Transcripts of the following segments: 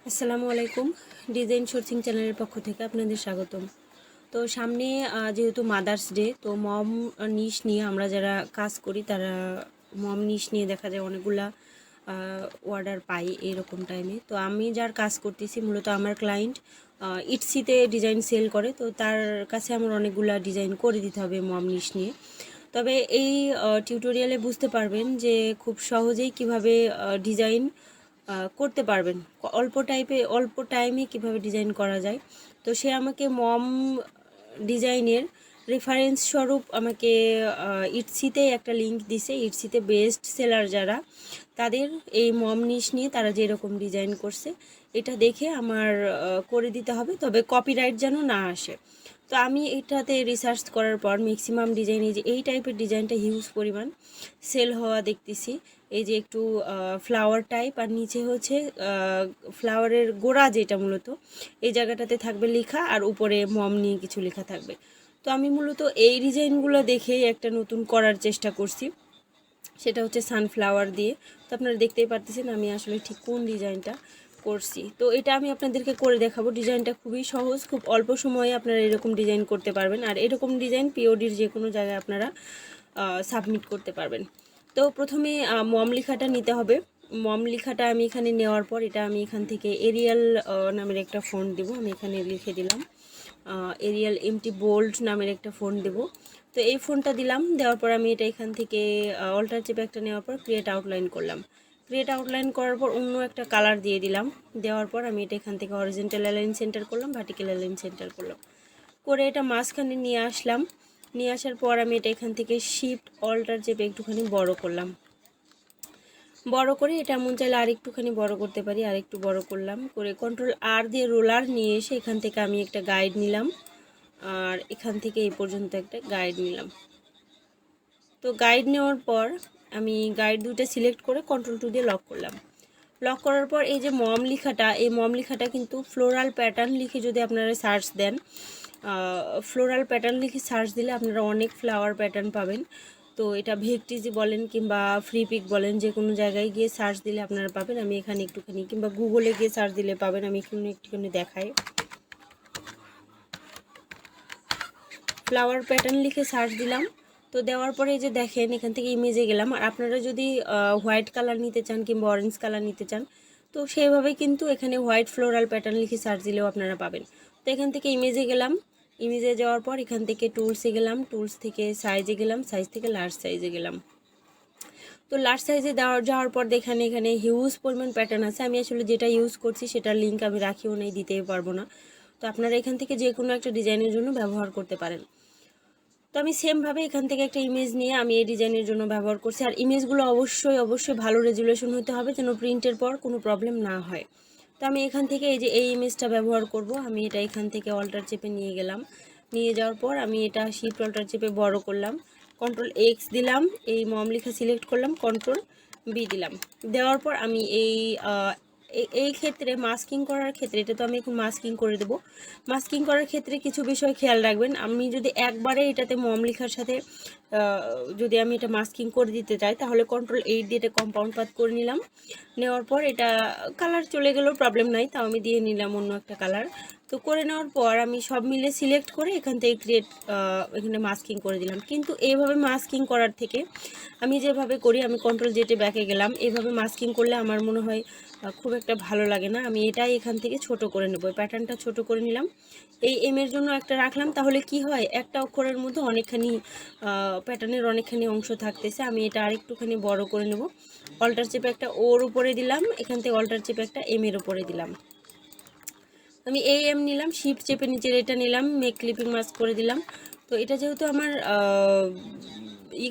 আসসালামু আলাইকুম। Design sourcing চ্যানেলের পক্ষ থেকে আপনাদের স্বাগতম। তো সামনে যেহেতু মাদার্স ডে, তো মম নিশ নিয়ে আমরা যারা কাজ করি তারা মম নিশ নিয়ে দেখা যায় অনেকগুলা অর্ডার পাই এরকম টাইমে। তো আমি যার কাজ করতেছি মূলত আমার ক্লায়েন্ট ইটসিতে ডিজাইন সেল করে, তো তার কাছে আমার অনেকগুলা ডিজাইন করে দিতে হবে মম নিশ নিয়ে। তবে এই টিউটোরিয়ালে বুঝতে পারবেন যে খুব সহজেই কিভাবে ডিজাইন করতে পারবেন, অল্প টাইমে কিভাবে ডিজাইন করা যায়। তো সে আমাকে মম ডিজাইনের রেফারেন্স স্বরূপ আমাকে ইটসিতে একটা লিঙ্ক দিছে। ইটসিতে বেস্ট সেলার যারা, তাদের এই মম নিশ নিয়ে তারা যেরকম ডিজাইন করছে এটা দেখে আমার করে দিতে হবে, তবে কপিরাইট যেন না আসে। তো আমি এটাতে রিসার্চ করার পর ম্যাক্সিমাম ডিজাইন, এই যে এই টাইপের ডিজাইনটা হিউজ পরিমাণ সেল হওয়া দেখতেছি। এই যে একটু ফ্লাওয়ার টাইপ, আর নিচে হচ্ছে ফ্লাওয়ারের গোড়া, যেটা মূলত এই জায়গাটাতে থাকবে লেখা, আর উপরে মম নিয়ে কিছু লেখা থাকবে। তো আমি মূলত এই ডিজাইনগুলো দেখেই একটা নতুন করার চেষ্টা করছি, সেটা হচ্ছে সানফ্লাওয়ার দিয়ে। তো আপনারা দেখতেই পারতেছেন আমি আসলে ঠিক কোন ডিজাইনটা করছি। তো এটা আমি আপনাদেরকে করে দেখাবো। ডিজাইনটা খুবই সহজ, খুব অল্প সময়ে আপনারা এরকম ডিজাইন করতে পারবেন, আর এরকম ডিজাইন পিওডির যে কোনো জায়গায় আপনারা সাবমিট করতে পারবেন। তো প্রথমে মম লেখাটা নিতে হবে। মম লেখাটা আমি এখানে নেওয়ার পর এটা আমি এখান থেকে এরিয়াল নামের একটা ফন্ট দেব। আমি এখানে লিখে দিলাম এরিয়াল এমটি বোল্ড নামের একটা ফন্ট দেব। তো এই ফোনটা দিলাম, দেওয়ার পর আমি এটা এখান থেকে অল্টার চেপে একটা নেওয়ার পর ক্রিয়েট আউটলাইন করলাম। ক্রিয়েট আউটলাইন করার পর অন্য একটা কালার দিয়ে দিলাম। দেওয়ার পর আমি এটা এখান থেকে হরিজন্টাল অ্যালাইন সেন্টার করলাম, ভার্টিক্যাল অ্যালাইন সেন্টার করলাম, করে এটা মাঝখানে নিয়ে আসলাম। নিয়ে আসার পর আমি এটা এখান থেকে শিফট অল্টার চেপে একটুখানি বড় করলাম। বড় করে এটা মন চাইলে আর একটুখানি বড় করতে পারি, আর একটু বড় করলাম, করে কন্ট্রোল আর দিয়ে রোলার নিয়ে এসে এখান থেকে আমি একটা গাইড নিলাম, আর এখান থেকে এই পর্যন্ত একটা গাইড নিলাম। তো গাইড নেওয়ার পর আমি গাইড দুটো সিলেক্ট করে কন্ট্রোল 2 দিয়ে লক করলাম। লক করার পর এই যে মম লেখাটা, এই মম লেখাটা কিন্তু ফ্লোরাল প্যাটার্ন লিখে যদি আপনারা সার্চ দেন, ফ্লোরাল প্যাটার্ন লিখে সার্চ দিলে আপনারা অনেক ফ্লাওয়ার প্যাটার্ন পাবেন। তো এটা ভেকটিজি বলেন কিংবা ফ্রি পিক বলেন, যে কোনো জায়গায় গিয়ে সার্চ দিলে আপনারা পাবেন। আমি এখানে একটুখানি, কিংবা গুগলে গিয়ে সার্চ দিলে পাবেন। আমি এখানে একটুখানি দেখাই, ফ্লাওয়ার প্যাটার্ন লিখে সার্চ দিলাম। তো দেওয়ার পরে এই যে দেখেন এখান থেকে ইমেজে গেলাম। আর আপনারা যদি হোয়াইট কালার নিতে চান কিংবা অরেঞ্জ কালার নিতে চান, তো সেইভাবে কিন্তু এখানে হোয়াইট ফ্লোরাল প্যাটার্ন লিখে সার্চ দিলেও আপনারা পাবেন। তো এখান থেকে ইমেজে গেলাম, ইমেজে যাওয়ার পর এখান থেকে টুলসে গেলাম, টুলস থেকে সাইজে গেলাম, সাইজ থেকে লার্জ সাইজে গেলাম। তো লার্জ সাইজে যাওয়ার পর দেখেন এখানে হিউজ পরিমাণ প্যাটার্ন আছে। আমি আসলে যেটা ইউজ করছি সেটার লিঙ্ক আমি রাখিও নেই, দিতেই পারবো না। তো আপনারা এখান থেকে যে কোনো একটা ডিজাইনের জন্য ব্যবহার করতে পারেন। তো আমি সেমভাবে এখান থেকে একটা ইমেজ নিয়ে আমি এই ডিজাইনের জন্য ব্যবহার করছি। আর ইমেজগুলো অবশ্যই ভালো রেজুলেশন হতে হবে, যেন প্রিন্টের পর কোনো প্রবলেম না হয়। তো আমি এখান থেকে এই যে এই ইমেজটা ব্যবহার করব। আমি এটা এখান থেকে অল্টার চেপে নিয়ে গেলাম। নিয়ে যাওয়ার পর আমি এটা শিফট অল্টার চেপে বড় করলাম, কন্ট্রোল এক্স দিলাম, এই মম লেখা সিলেক্ট করলাম, কন্ট্রোল বি দিলাম। দেওয়ার পর আমি এই ক্ষেত্রে মাস্কিং করার ক্ষেত্রে, এটা তো আমি এখন মাস্কিং করে দেবো। মাস্কিং করার ক্ষেত্রে কিছু বিষয় খেয়াল রাখবেন। আমি যদি একবারে এটাতে মম লেখার সাথে যদি আমি এটা মাস্কিং করে দিতে চাই, তাহলে কন্ট্রোল 8 দিয়ে এটা কম্পাউন্ড পাথ করে নিলাম। নেওয়ার পর এটা কালার চলে গেলেও প্রবলেম নাই, তাও আমি দিয়ে নিলাম অন্য একটা কালার। তো করে নেওয়ার পর আমি সব মিলে সিলেক্ট করে এখান থেকে ক্রিয়েট, এখানে মাস্কিং করে দিলাম। কিন্তু এইভাবে মাস্কিং করার থেকে আমি যেভাবে করি, আমি কন্ট্রোল জেটে ব্যাকে গেলাম, এইভাবে মাস্কিং করলে আমার মনে হয় খুব একটা ভালো লাগে না। আমি এটাই এখান থেকে ছোট করে নেব, প্যাটার্নটা ছোট করে নিলাম। এই এমের জন্য একটা রাখলাম, তাহলে কি হয়, একটা অক্ষরের মধ্যে অনেকখানি প্যাটার্নের অনেকখানি অংশ থাকতেছে। আমি এটা আরেকটুখানি বড় করে নেব। অল্টার চেপে একটা ওর উপরে দিলাম, এখান থেকে অল্টার চেপে একটা এম এর উপরে দিলাম। আমি এই এম নিলাম, শিফট চেপে নিচের এটা নিলাম, মেক ক্লিপিং মাস্ক করে দিলাম। তো এটা যেহেতু আমার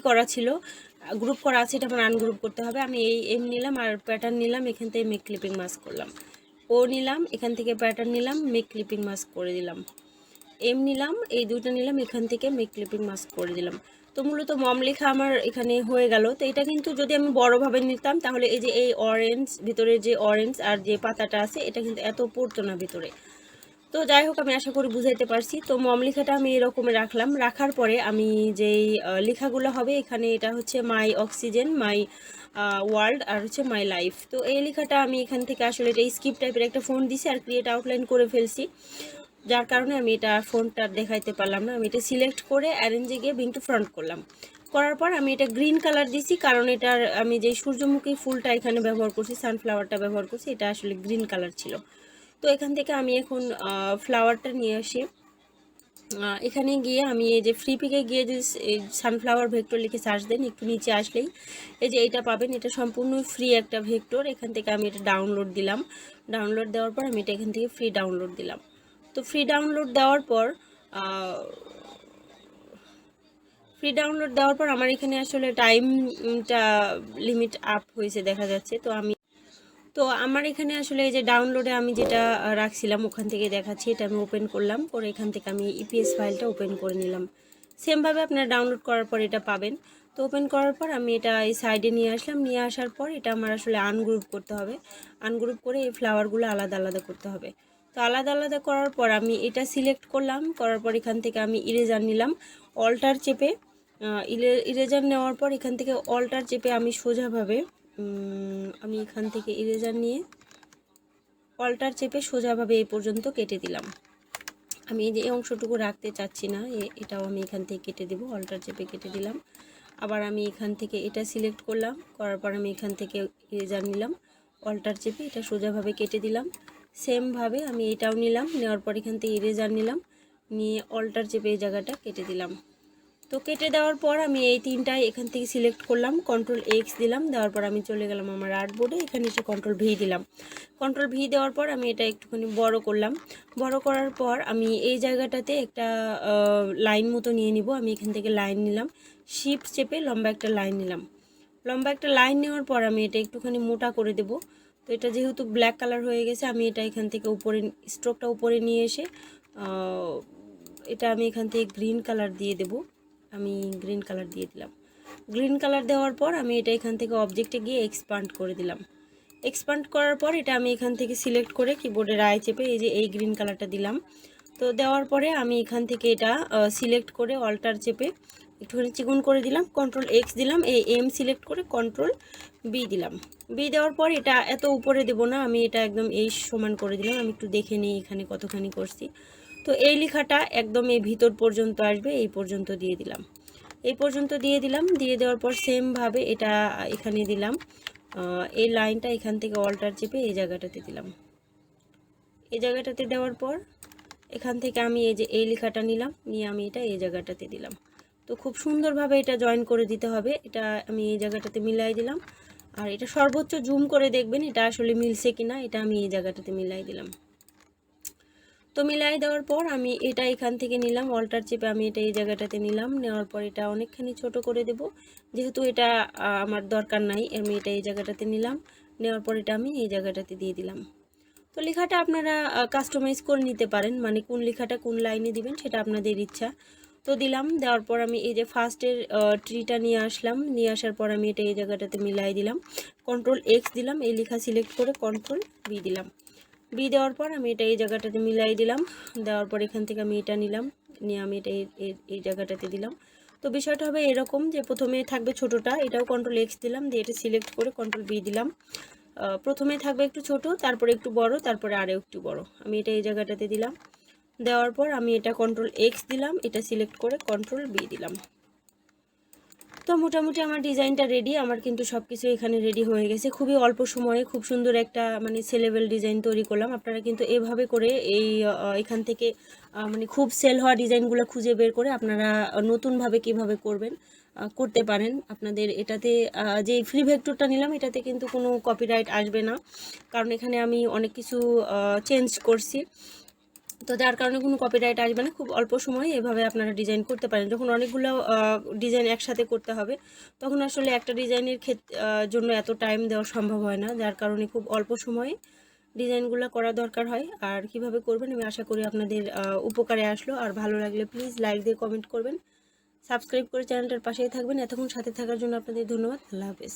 করা ছিল, গ্রুপ করা আছে, এটা আমার আনগ্রুপ করতে হবে। আমি এই এম নিলাম আর প্যাটার্ন নিলাম, এখান থেকে মেক ক্লিপিং মাস্ক করলাম। ও নিলাম, এখান থেকে প্যাটার্ন নিলাম, মেক ক্লিপিং মাস্ক করে দিলাম। এম নিলাম, এই দুটো নিলাম, এখান থেকে মেক ক্লিপিং মাস্ক করে দিলাম। তো মূলত মম লেখা আমার এখানে হয়ে গেল। তো এটা কিন্তু যদি আমি বড়োভাবে নিতাম, তাহলে এই যে এই অরেঞ্জ ভিতরে যে অরেঞ্জ আর যে পাতাটা আছে, এটা কিন্তু এত পড়তো না ভিতরে। তো যাই হোক, আমি আশা করি বুঝাইতে পারছি। তো মম লেখাটা আমি এরকম রাখলাম। রাখার পরে আমি যেই লেখাগুলো হবে এখানে, এটা হচ্ছে মাই অক্সিজেন, মাই ওয়ার্ল্ড, আর হচ্ছে মাই লাইফ। তো এই লেখাটা আমি এখান থেকে আসলে এটা স্কিপ টাইপের একটা ফোন দিছি আর ক্রিয়েট আউটলাইন করে ফেলছি, যার কারণে আমি এটা ফোনটা দেখাইতে পারলাম না। আমি এটা সিলেক্ট করে অ্যারেঞ্জে গিয়ে বিং টু ফ্রন্ট করলাম। করার পর আমি এটা গ্রিন কালার দিছি, কারণ এটার আমি যে সূর্যমুখী ফুলটা এখানে ব্যবহার করছি, সানফ্লাওয়ারটা ব্যবহার করছি, এটা আসলে গ্রিন কালার ছিল। তো এখান থেকে আমি এখন ফ্লাওয়ারটা নিয়ে আসি। এখানে গিয়ে আমি এই যে ফ্রি পিকে গিয়ে যদি সানফ্লাওয়ার ভেক্টর লিখে সার্চ দেন, একটু নিচে আসলেই এই যে এইটা পাবেন। এটা সম্পূর্ণ ফ্রি একটা ভেক্টর। এখান থেকে আমি এটা ডাউনলোড দিলাম। ডাউনলোড দেওয়ার পর আমি এটা এখান থেকে ফ্রি ডাউনলোড দিলাম। তো ফ্রি ডাউনলোড দেওয়ার পর আমার এখানে আসলে টাইমটা লিমিট আপ হয়েছে দেখা যাচ্ছে। তো আমার এখানে আসলে এই যে ডাউনলোডে আমি যেটা রাখছিলাম ওখান থেকে দেখাচ্ছি, এটা আমি ওপেন করলাম, করে এখান থেকে আমি ইপিএস ফাইলটা ওপেন করে নিলাম। সেমভাবে আপনারা ডাউনলোড করার পর এটা পাবেন। তো ওপেন করার পর আমি এটা এই সাইডে নিয়ে আসলাম। নিয়ে আসার পর এটা আমার আসলে আনগ্রুপ করতে হবে। আনগ্রুপ করে এই ফ্লাওয়ারগুলো আলাদা আলাদা করতে হবে। তো আলাদা আলাদা করার পর আমি এটা সিলেক্ট করলাম। করার পর এখান থেকে আমি ইরেজার নিলাম, অল্টার চেপে ইরেজার নেওয়ার পর এখান থেকে অল্টার চেপে আমি সোজাভাবে আমি এখান থেকে ইরেজার নিয়ে অল্টার চেপে সোজাভাবে এই পর্যন্ত কেটে দিলাম। আমি এই যে এই অংশটুকু রাখতে চাচ্ছি না, এটাও আমি এখান থেকে কেটে দেব। অল্টার চেপে কেটে দিলাম। আবার আমি এখান থেকে এটা সিলেক্ট করলাম, করার পর আমি এখান থেকে ইরেজার নিলাম, অল্টার চেপে এটা সোজাভাবে কেটে দিলাম। সেমভাবে আমি এটাও নিলাম, নেওয়ার পর এখান থেকে ইরেজার নিলাম, নিয়ে অল্টার চেপে এই জায়গাটা কেটে দিলাম। তো কেটে দেওয়ার পর আমি এই তিনটাই এখান থেকে সিলেক্ট করলাম, কন্ট্রোল এক্স দিলাম। দেওয়ার পর আমি চলে গেলাম আমার আর্টবোর্ডে, এখানে এসে কন্ট্রোল ভি দিলাম। কন্ট্রোল ভি দেওয়ার পর আমি এটা একটুখানি বড় করলাম। বড় করার পর আমি এই জায়গাটাতে একটা লাইন মতো নিয়ে নিব। আমি এখান থেকে লাইন নিলাম, শিফট চেপে লম্বা একটা লাইন নিলাম। লম্বা একটা লাইন নেওয়ার পর আমি এটা একটুখানি মোটা করে দেব। তো এটা যেহেতু ব্ল্যাক কালার হয়ে গেছে, আমি এটা এখান থেকে উপরে স্ট্রোকটা উপরে নিয়ে এসে এটা আমি এখান থেকে গ্রিন কালার দিয়ে দেব। আমি গ্রিন কালার দিয়ে দিলাম। গ্রিন কালার দেওয়ার পর আমি এটা এখান থেকে অবজেক্টে গিয়ে এক্সপান্ড করে দিলাম। এক্সপান্ড করার পর এটা আমি এখান থেকে সিলেক্ট করে কিবোর্ডের আই চেপে এই যে এই গ্রিন কালারটা দিলাম। তো দেওয়ার পরে আমি এখান থেকে এটা সিলেক্ট করে অল্টার চেপে একটুখানি চিকন করে দিলাম, কন্ট্রোল এক্স দিলাম, এই এম সিলেক্ট করে কন্ট্রোল বি দিলাম। বি দেওয়ার পর এটা এত উপরে দেব না, আমি এটা একদম এই সমান করে দিলাম। আমি একটু দেখে নিই এখানে কতখানি করছি। তো এই লেখাটা একদম এই ভিতর পর্যন্ত আসবে, এই পর্যন্ত দিয়ে দিলাম। এই পর্যন্ত দিয়ে দিলাম। দিয়ে দেওয়ার পর সেমভাবে এটা এখানে দিলাম। এই লাইনটা এখান থেকে অল্টার চেপে এই জায়গাটাতে দিলাম। এই জায়গাটাতে দেওয়ার পর এখান থেকে আমি এই যে এই লেখাটা নিলাম, নিয়ে আমি এটা এই জায়গাটাতে দিলাম। তো খুব সুন্দরভাবে এটা জয়েন করে দিতে হবে। এটা আমি এই জায়গাটাতে মিলাই দিলাম। আর এটা সর্বোচ্চ জুম করে দেখবেন এটা আসলে মিলছে কিনা। এটা আমি এই জায়গাটাতে মিলাই দিলাম। তো মিলাই দেওয়ার পর আমি এটা এখান থেকে নিলাম, অল্টার চেপে আমি এটা এই জায়গাটাতে নিলাম। নেওয়ার পর এটা অনেকখানি ছোট করে দেব, যেহেতু এটা আমার দরকার নাই। আমি এটা এই জায়গাটাতে নিলাম, নেওয়ার পর এটা আমি এই জায়গাটাতে দিয়ে দিলাম। তো লেখাটা আপনারা কাস্টমাইজ করে নিতে পারেন, মানে কোন লেখাটা কোন লাইনে দিবেন সেটা আপনাদের ইচ্ছা। তো দিলাম। দেওয়ার পর আমি এই যে ফার্স্টের ট্রিটা নিয়ে আসলাম। নিয়ে আসার পর আমি এটা এই জায়গাটাতে মিলাই দিলাম, কন্ট্রোল এক্স দিলাম, এই লেখা সিলেক্ট করে কন্ট্রোল বি দিলাম। বি দেওয়ার পর আমি এটা এই জায়গাটাতে মিলাই দিলাম। দেওয়ার পর এখান থেকে আমি এটা নিলাম, নিয়ে আমি এটা এই জায়গাটাতে দিলাম। তো বিষয়টা হবে এরকম যে প্রথমে থাকবে ছোটোটা, এটাও কন্ট্রোল এক্স দিলাম, দিয়ে এটা সিলেক্ট করে কন্ট্রোল বি দিলাম। প্রথমে থাকবে একটু ছোট, তারপরে একটু বড়, তারপরে আরও একটু বড়। আমি এটা এই জায়গাটাতে দিলাম। দেওয়ার পর আমি এটা কন্ট্রোল এক্স দিলাম, এটা সিলেক্ট করে কন্ট্রোল বি দিলাম। তো মোটামুটি আমার ডিজাইনটা রেডি। আমার কিন্তু সব কিছু এখানে রেডি হয়ে গেছে। খুবই অল্প সময়ে খুব সুন্দর একটা মানে সেলেবল ডিজাইন তৈরি করলাম। আপনারা কিন্তু এভাবে করে এখান থেকে মানে খুব সেল হওয়া ডিজাইনগুলো খুঁজে বের করে আপনারা নতুনভাবে কিভাবে করবেন করতে পারেন। আপনাদের এটাতে যে ফ্রি ভেক্টরটা নিলাম এটাতে কিন্তু কোনো কপিরাইট আসবে না, কারণ এখানে আমি অনেক কিছু চেঞ্জ করছি। তো যার কারণে কোনো কপিরাইট আসবে না। খুব অল্প সময়ে এভাবে আপনারা ডিজাইন করতে পারেন। যখন অনেকগুলো ডিজাইন একসাথে করতে হবে তখন আসলে একটা ডিজাইনের জন্য এত টাইম দেওয়া সম্ভব হয় না, যার কারণে খুব অল্প সময়ে ডিজাইনগুলো করা দরকার হয়। আর কিভাবে করবেন আমি আশা করি আপনাদের উপকারে আসলো। আর ভালো লাগলে প্লিজ লাইক দিয়ে কমেন্ট করবেন, সাবস্ক্রাইব করে চ্যানেলটার পাশেই থাকবেন। এতক্ষণ সাথে থাকার জন্য আপনাদের ধন্যবাদ। আল্লাহ হাফেজ।